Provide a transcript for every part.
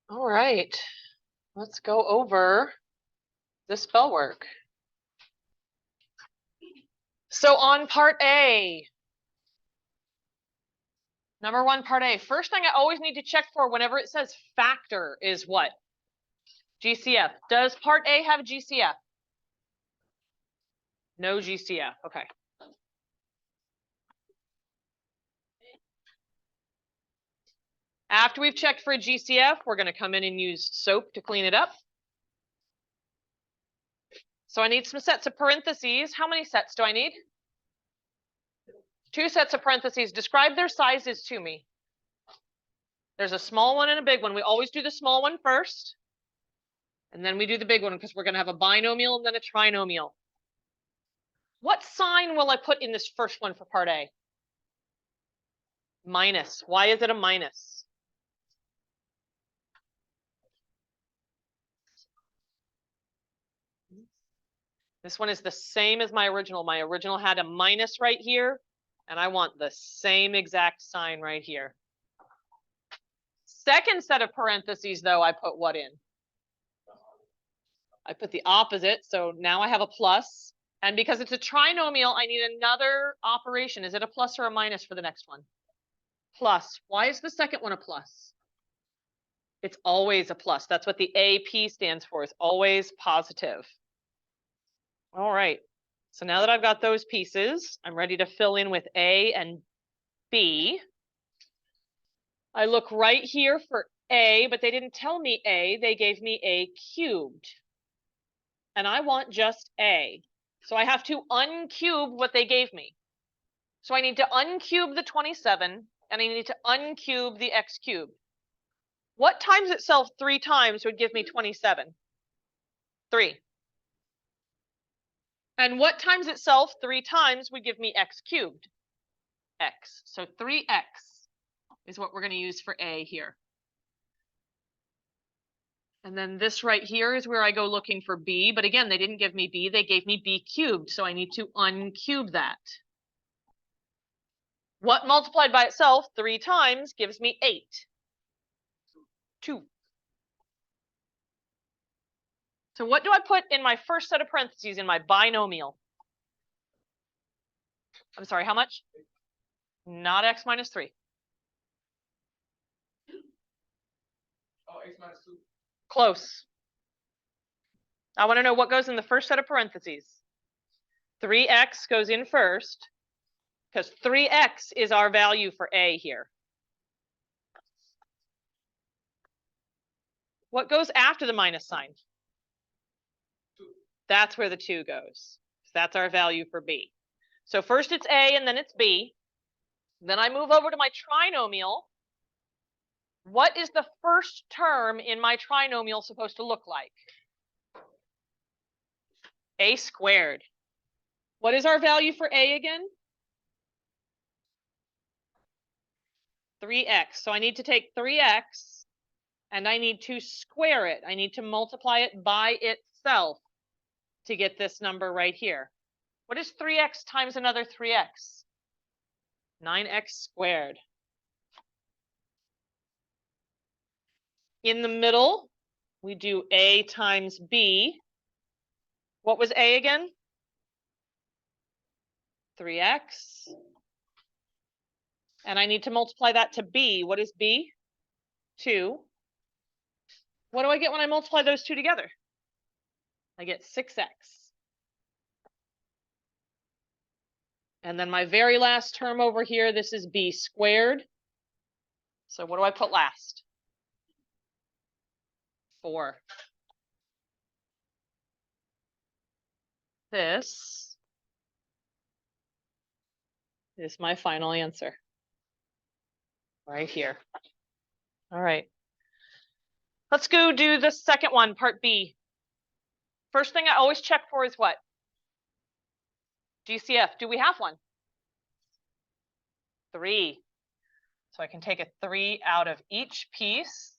All right, let's go over the spell work. So on part A, number 1, part A, first thing I always need to check for whenever it says factor is what? GCF. Does part A have GCF? No GCF, okay. After we've checked for a GCF, we're going to come in and use soap to clean it up. So I need some sets of parentheses. How many sets do I need? 2 sets of parentheses. Describe their sizes to me. There's a small one and a big one. We always do the small one first, and then we do the big one because we're going to have a binomial and then a trinomial. What sign will I put in this first one for part A? Minus. Why is it a minus? This one is the same as my original. My original had a minus right here, and I want the same exact sign right here. Second set of parentheses, though, I put what in? I put the opposite, so now I have a plus. And because it's a trinomial, I need another operation. Is it a plus or a minus for the next one? Plus. Why is the second one a plus? It's always a plus. That's what the AP stands for, is always positive. All right. So now that I've got those pieces, I'm ready to fill in with A and B. I look right here for A, but they didn't tell me A. They gave me A cubed. And I want just A. So I have to uncube what they gave me. So I need to uncube the 27, and I need to uncube the x cubed. What times itself 3 times would give me 27? 3. And what times itself 3 times would give me x cubed? X. So 3x is what we're going to use for A here. And then this right here is where I go looking for B. But again, they didn't give me B. They gave me B cubed. So I need to uncube that. What multiplied by itself 3 times gives me 8? 2. So what do I put in my first set of parentheses in my binomial? I'm sorry, how much? Not x minus 3. Oh, x minus 2. Close. I want to know what goes in the first set of parentheses. 3x goes in first, because 3x is our value for A here. What goes after the minus sign? 2. That's where the 2 goes. That's our value for B. So first it's A and then it's B. Then I move over to my trinomial. What is the first term in my trinomial supposed to look like? A squared. What is our value for A again? 3x. So I need to take 3x and I need to square it. I need to multiply it by itself to get this number right here. What is 3x times another 3x? 9x squared. In the middle, we do A times B. What was A again? 3x. And I need to multiply that to B. What is B? 2. What do I get when I multiply those 2 together? I get 6x. And then my very last term over here, this is B squared. So what do I put last? 4. This is my final answer. Right here. All right. Let's go do the second one, part B. First thing I always check for is what? GCF. Do we have one? 3. So I can take a 3 out of each piece.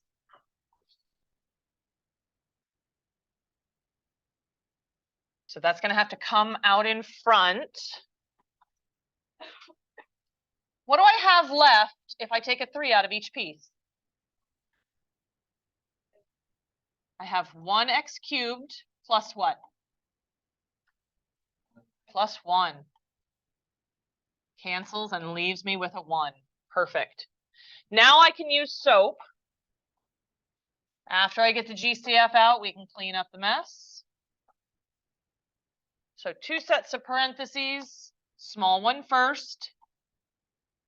So that's going to have to come out in front. What do I have left if I take a 3 out of each piece? I have 1x cubed plus what? Plus 1. Cancels and leaves me with a 1. Perfect. Now I can use SOAP. After I get the GCF out, we can clean up the mess. So 2 sets of parentheses, small one first,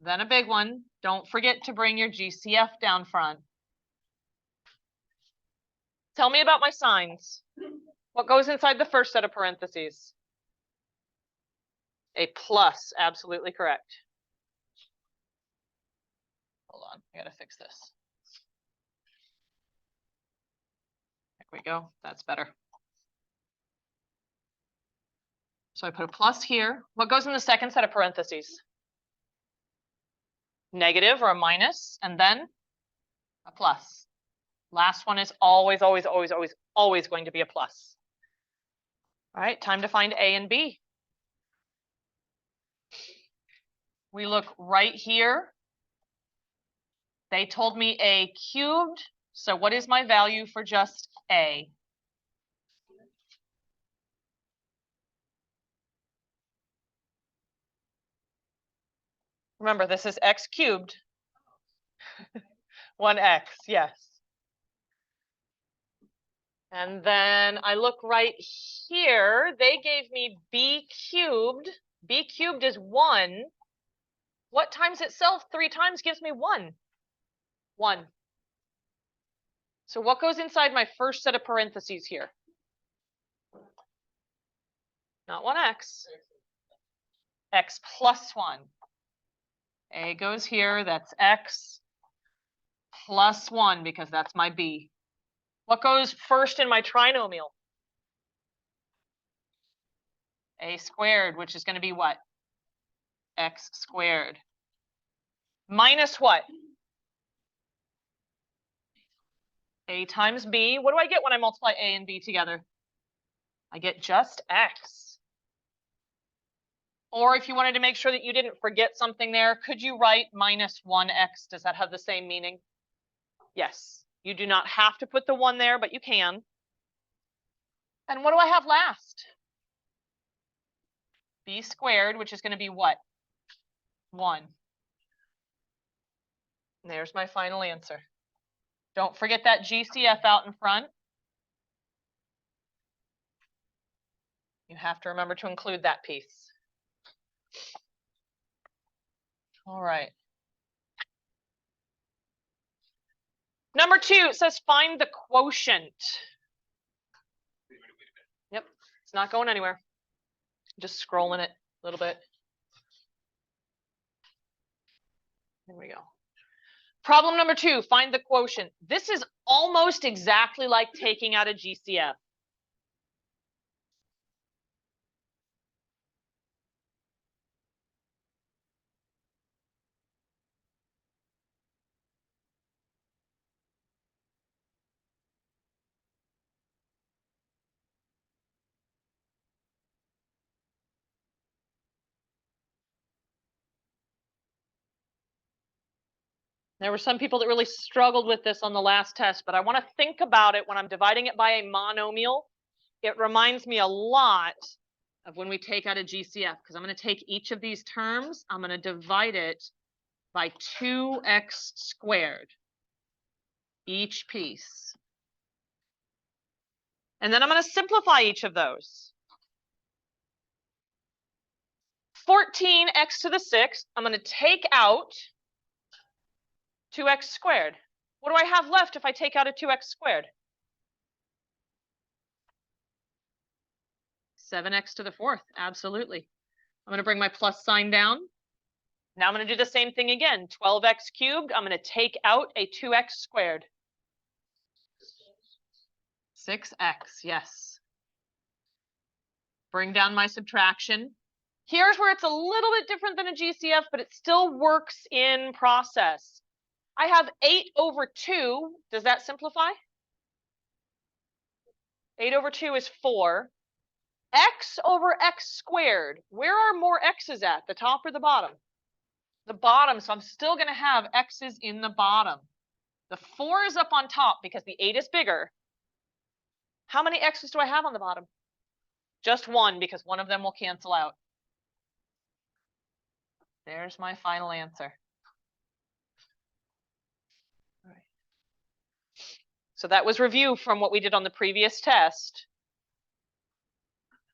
then a big one. Don't forget to bring your GCF down front. Tell me about my signs. What goes inside the first set of parentheses? A plus, absolutely correct. Hold on, I gotta fix this. There we go, that's better. So I put a plus here. What goes in the second set of parentheses? Negative or a minus, and then a plus. Last one is always, always, always, always, always going to be a plus. All right, time to find A and B. We look right here. They told me A cubed. So what is my value for just A? Remember, this is x cubed. 1x, yes. And then I look right here. They gave me b cubed. B cubed is 1. What times itself 3 times gives me 1? 1. So what goes inside my first set of parentheses here? Not 1x. X plus 1. A goes here. That's x plus 1 because that's my b. What goes first in my trinomial? A squared, which is going to be what? X squared. Minus what? A times b. What do I get when I multiply a and b together? I get just x. Or if you wanted to make sure that you didn't forget something there, could you write minus 1x? Does that have the same meaning? Yes. You do not have to put the 1 there, but you can. And what do I have last? B squared, which is going to be what? 1. And there's my final answer. Don't forget that GCF out in front. You have to remember to include that piece. All right. Number 2 says find the quotient. Yep, it's not going anywhere. Just scrolling it a little bit. There we go. Problem number 2, find the quotient. This is almost exactly like taking out a GCF. There were some people that really struggled with this on the last test, but I want to think about it when I'm dividing it by a monomial. It reminds me a lot of when we take out a GCF, because I'm going to take each of these terms, I'm going to divide it by 2x squared, each piece. And then I'm going to simplify each of those. 14x to the 6th, I'm going to take out 2x squared. What do I have left if I take out a 2x squared? 7x to the 4th, absolutely. I'm going to bring my plus sign down. Now I'm going to do the same thing again. 12x cubed, I'm going to take out a 2x squared. 6x, yes. Bring down my subtraction. Here's where it's a little bit different than a GCF, but it still works in process. I have 8 over 2. Does that simplify? 8 over 2 is 4. X over x squared. Where are more x's at, the top or the bottom? The bottom, so I'm still going to have x's in the bottom. The 4 is up on top because the 8 is bigger. How many x's do I have on the bottom? Just one, because one of them will cancel out. There's my final answer. All right. So that was review from what we did on the previous test.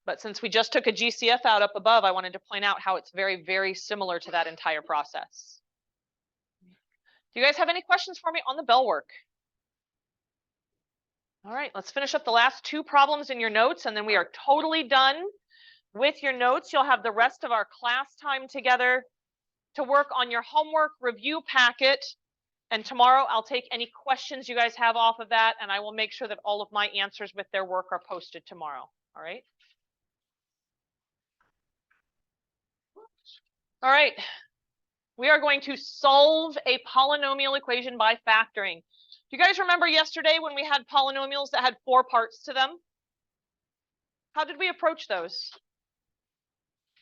But since we just took a GCF out up above, I wanted to point out how it's very, very similar to that entire process. Do you guys have any questions for me on the bell work? All right, let's finish up the last two problems in your notes, and then we are totally done with your notes. You'll have the rest of our class time together to work on your homework review packet. And tomorrow I'll take any questions you guys have off of that, and I will make sure that all of my answers with their work are posted tomorrow. All right. All right. We are going to solve a polynomial equation by factoring. Do you guys remember yesterday when we had polynomials that had 4 parts to them? How did we approach those?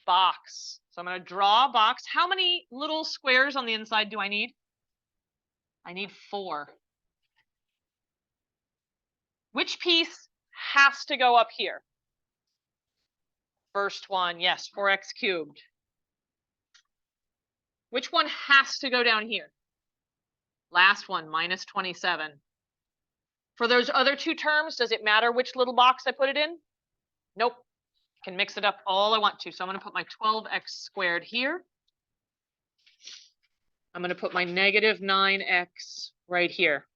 Box. So I'm going to draw a box. How many little squares on the inside do I need? I need 4. Which piece has to go up here? First one, yes, 4x cubed. Which one has to go down here? Last one, minus 27. For those other 2 terms, does it matter which little box I put it in? Nope. Can mix it up all I want to. So I'm going to put my 12x squared here. I'm going to put my negative 9x right here.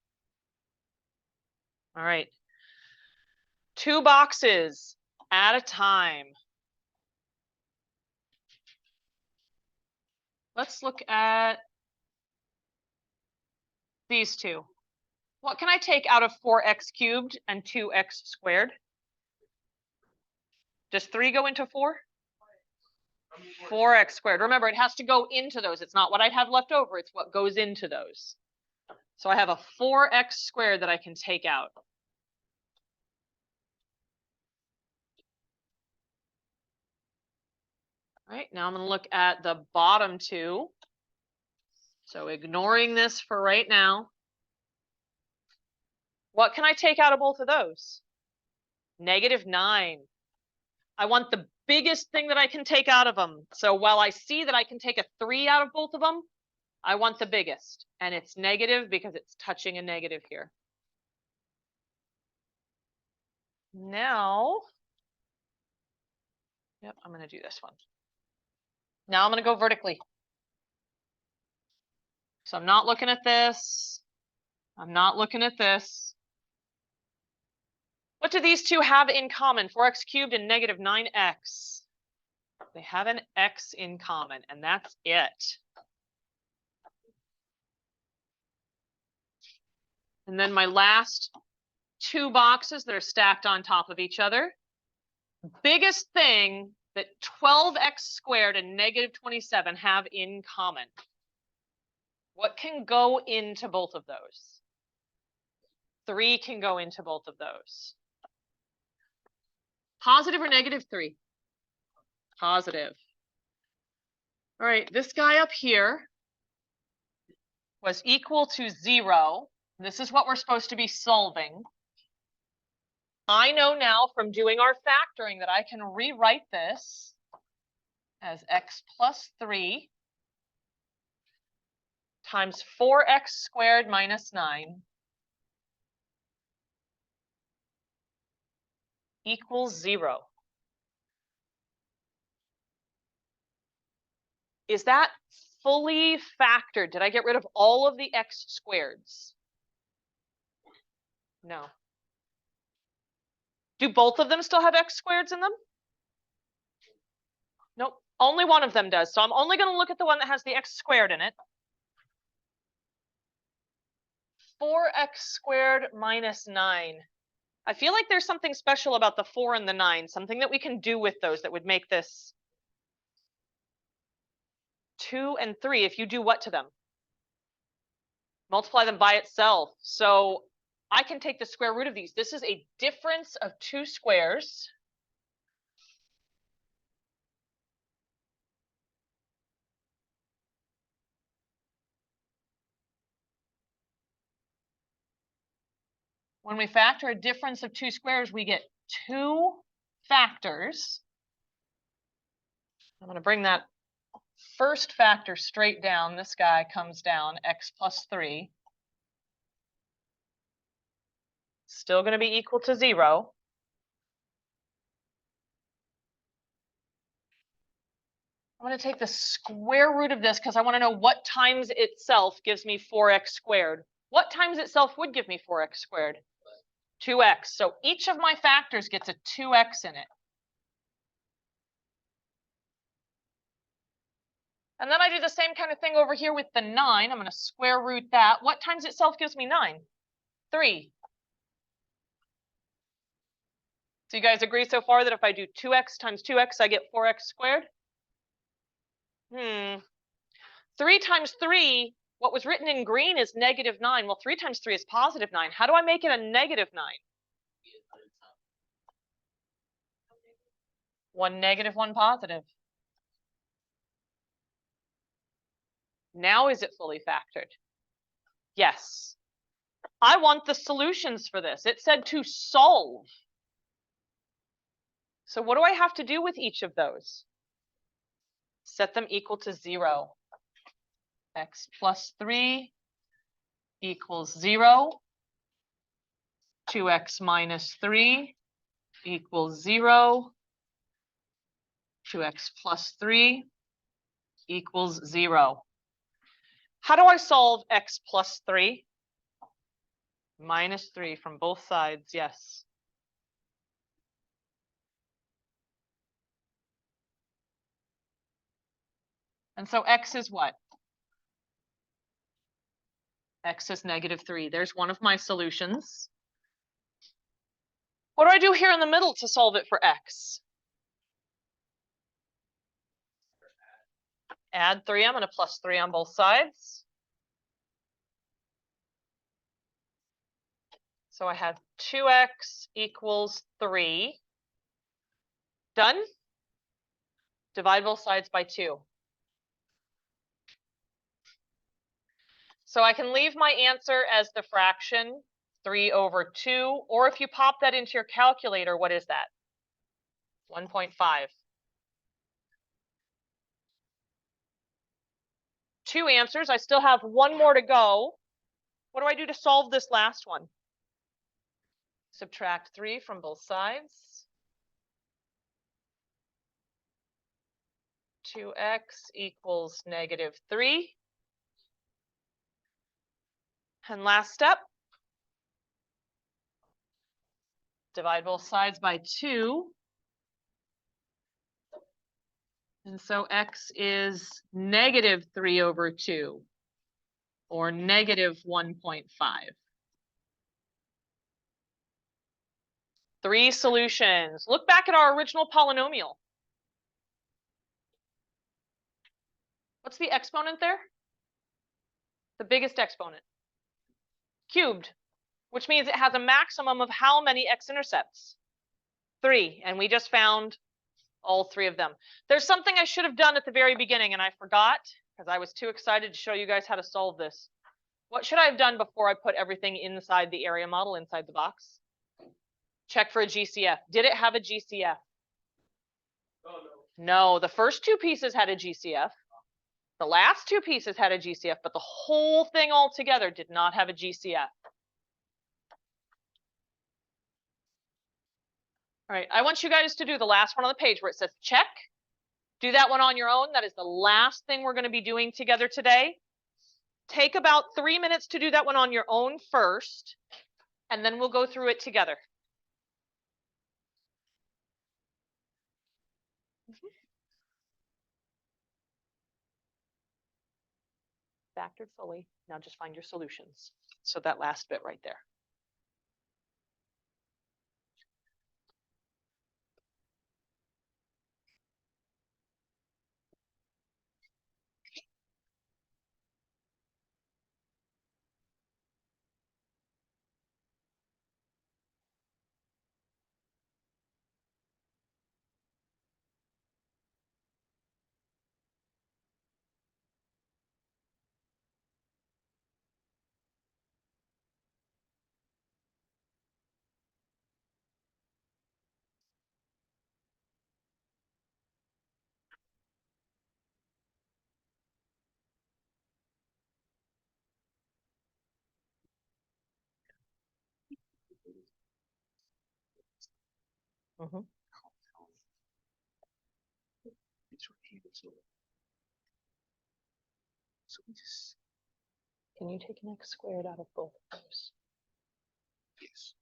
All right. 2 boxes at a time. Let's look at these 2. What can I take out of 4x cubed and 2x squared? Does 3 go into 4? 4x squared. Remember, it has to go into those. It's not what I'd have left over. It's what goes into those. So I have a 4x squared that I can take out. All right, now I'm going to look at the bottom 2. So ignoring this for right now. What can I take out of both of those? Negative 9. I want the biggest thing that I can take out of them. So while I see that I can take a 3 out of both of them, I want the biggest. And it's negative because it's touching a negative here. Now, yep, I'm going to do this one. Now I'm going to go vertically. So I'm not looking at this. I'm not looking at this. What do these 2 have in common? 4x cubed and negative 9x. They have an x in common, and that's it. And then my last 2 boxes that are stacked on top of each other. Biggest thing that 12x squared and negative 27 have in common. What can go into both of those? 3 can go into both of those. Positive or negative 3? Positive. All right, this guy up here was equal to 0. This is what we're supposed to be solving. I know now from doing our factoring that I can rewrite this as x plus 3 times 4x squared minus 9 equals 0. Is that fully factored? Did I get rid of all of the x squareds? No. Do both of them still have x squareds in them? Nope. Only one of them does. So I'm only going to look at the one that has the x squared in it. 4x squared minus 9. I feel like there's something special about the 4 and the 9, something that we can do with those that would make this 2 and 3. If you do what to them? Multiply them by itself. So I can take the square root of these. This is a difference of 2 squares. When we factor a difference of two squares, we get two factors. I'm going to bring that first factor straight down. This guy comes down, x plus 3. Still going to be equal to 0. I'm going to take the square root of this because I want to know what times itself gives me 4x squared. What times itself would give me 4x squared? 2x. So each of my factors gets a 2x in it. And then I do the same kind of thing over here with the 9. I'm going to square root that. What times itself gives me 9? 3. So you guys agree so far that if I do 2x times 2x, I get 4x squared? 3 times 3, what was written in green is -9. Well, 3 times 3 is +9. How do I make it a -9? 1 negative, 1 positive. Now is it fully factored? Yes. I want the solutions for this. It said to solve. So what do I have to do with each of those? Set them equal to 0. X plus 3 equals 0. 2x minus 3 equals 0. 2x plus 3 equals 0. How do I solve x plus 3? Minus 3 from both sides, yes. And so x is what? X is -3. There's one of my solutions. What do I do here in the middle to solve it for x? Add 3. I'm going to plus 3 on both sides. So I have 2x equals 3. Done? Divide both sides by 2. So I can leave my answer as the fraction 3 over 2, or if you pop that into your calculator, what is that? 1.5. 2 answers. I still have one more to go. What do I do to solve this last one? Subtract 3 from both sides. 2x equals -3. And last step, divide both sides by 2. And so x is -3 over 2, or -1.5. 3 solutions. Look back at our original polynomial. What's the exponent there? The biggest exponent. Cubed, which means it has a maximum of how many x-intercepts? 3, and we just found all 3 of them. There's something I should have done at the very beginning, and I forgot because I was too excited to show you guys how to solve this. What should I have done before I put everything inside the area model, inside the box? Check for a GCF. Did it have a GCF? Oh, no. No, the first 2 pieces had a GCF. The last 2 pieces had a GCF, but the whole thing all together did not have a GCF. All right, I want you guys to do the last one on the page where it says check. Do that one on your own. That is the last thing we're going to be doing together today. Take about 3 minutes to do that one on your own first, and then we'll go through it together. Factored fully. Now just find your solutions. So that last bit right there. Mhm. Can you take an x squared out of both of those? Yes.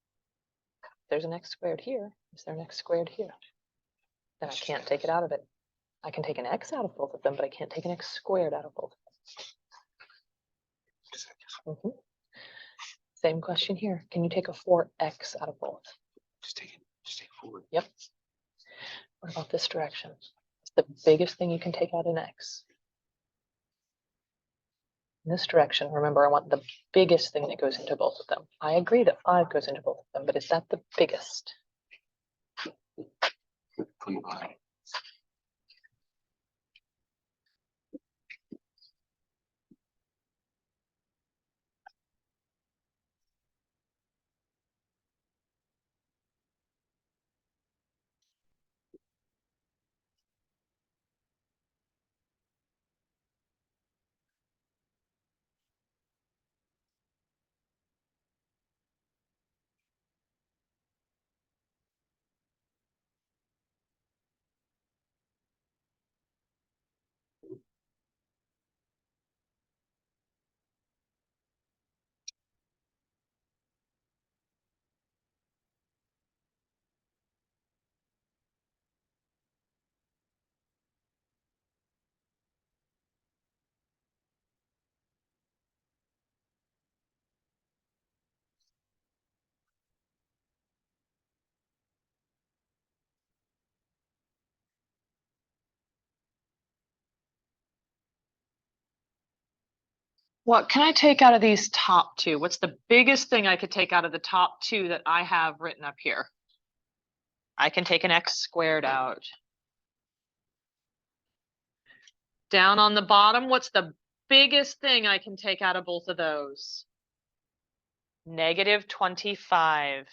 There's an x squared here. Is there an x squared here? Then I can't take it out of it. I can take an x out of both of them, but I can't take an x squared out of both of them. Same question here. Can you take a 4x out of both? Just take it forward. Yep. What about this direction? It's the biggest thing you can take out in x. In this direction, remember, I want the biggest thing that goes into both of them. I agree that 5 goes into both of them, but is that the biggest? 25. What can I take out of these top two? What's the biggest thing I could take out of the top two that I have written up here? I can take an x squared out. Down on the bottom, what's the biggest thing I can take out of both of those? Negative 25.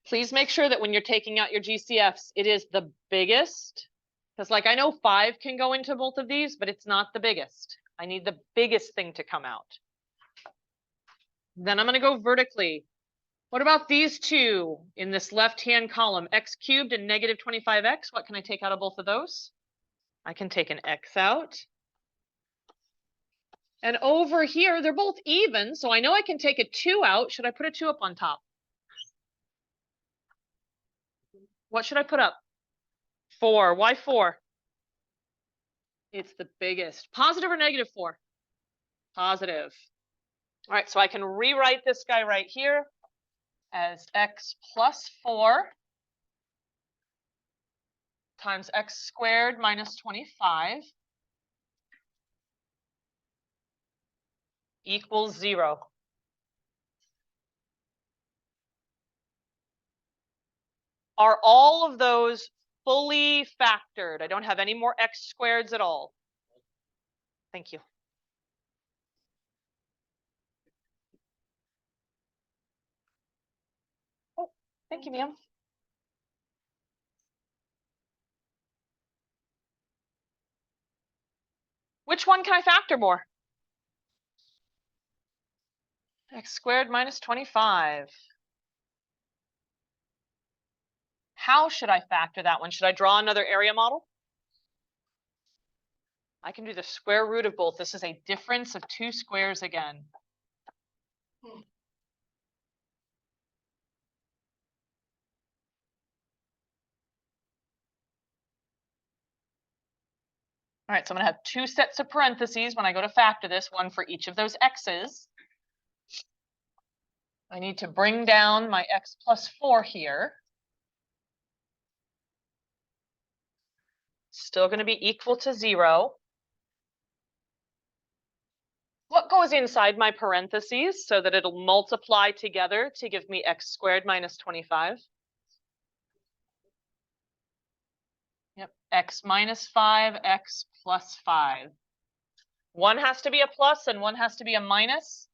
Please make sure that when you're taking out your GCFs, it is the biggest. Because like I know 5 can go into both of these, but it's not the biggest. I need the biggest thing to come out. Then I'm going to go vertically. What about these two in this left-hand column, x cubed and negative 25x? What can I take out of both of those? I can take an x out. And over here, they're both even, so I know I can take a 2 out. Should I put a 2 up on top? What should I put up? 4. Why 4? It's the biggest. Positive or negative 4? Positive. All right, so I can rewrite this guy right here as x plus 4 times x squared minus 25 equals 0. Are all of those fully factored? I don't have any more x squareds at all. Thank you. Oh, thank you, ma'am. Which one can I factor more? X squared minus 25. How should I factor that one? Should I draw another area model? I can do the square root of both. This is a difference of 2 squares again. All right, so I'm going to have 2 sets of parentheses when I go to factor this, one for each of those x's. I need to bring down my x plus 4 here. Still going to be equal to 0. What goes inside my parentheses so that it'll multiply together to give me x squared minus 25? Yep, x minus 5, x plus 5. One has to be a plus and one has to be a minus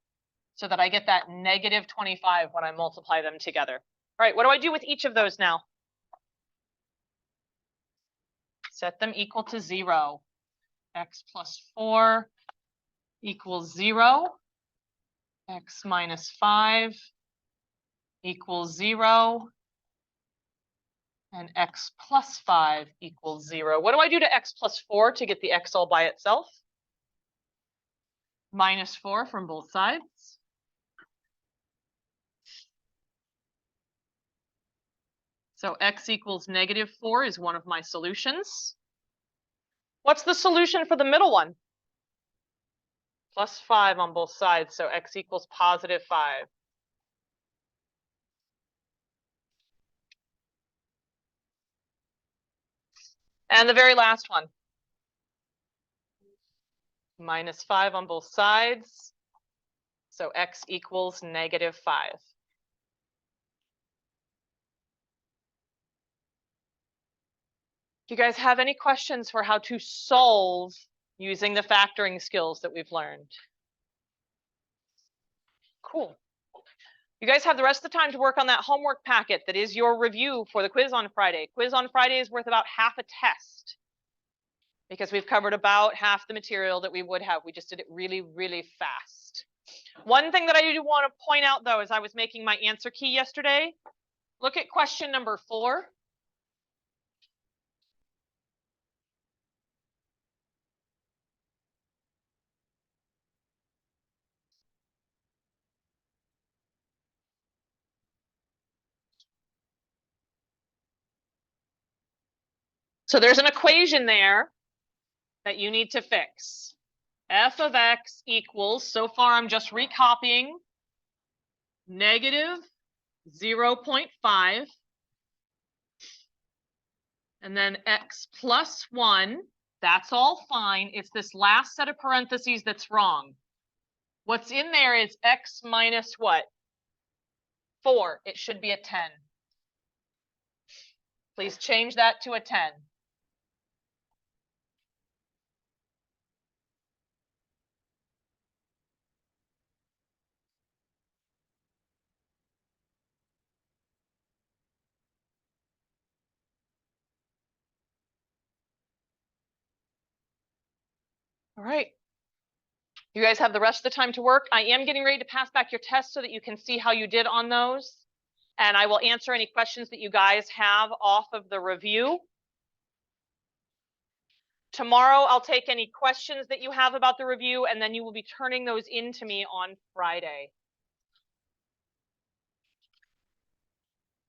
so that I get that negative 25 when I multiply them together. All right, what do I do with each of those now? Set them equal to 0. X plus 4 equals 0. X minus 5 equals 0. And x plus 5 equals 0. What do I do to x plus 4 to get the x all by itself? Minus 4 from both sides. So x equals -4 is one of my solutions. What's the solution for the middle one? Plus 5 on both sides, so x equals +5. And the very last one. -5 on both sides, so x equals -5. Do you guys have any questions for how to solve using the factoring skills that we've learned? Cool. You guys have the rest of the time to work on that homework packet that is your review for the quiz on Friday. Quiz on Friday is worth about half a test because we've covered about half the material that we would have. We just did it really, really fast. One thing that I do want to point out, though, as I was making my answer key yesterday, look at question number 4. So there's an equation there that you need to fix. F of x equals, so far I'm just recopying, -0.5. And then x plus 1, that's all fine. It's this last set of parentheses that's wrong. What's in there is x minus what? 4. It should be a 10. Please change that to a 10. All right. You guys have the rest of the time to work. I am getting ready to pass back your tests so that you can see how you did on those. And I will answer any questions that you guys have off of the review. Tomorrow, I'll take any questions that you have about the review, and then you will be turning those in to me on Friday.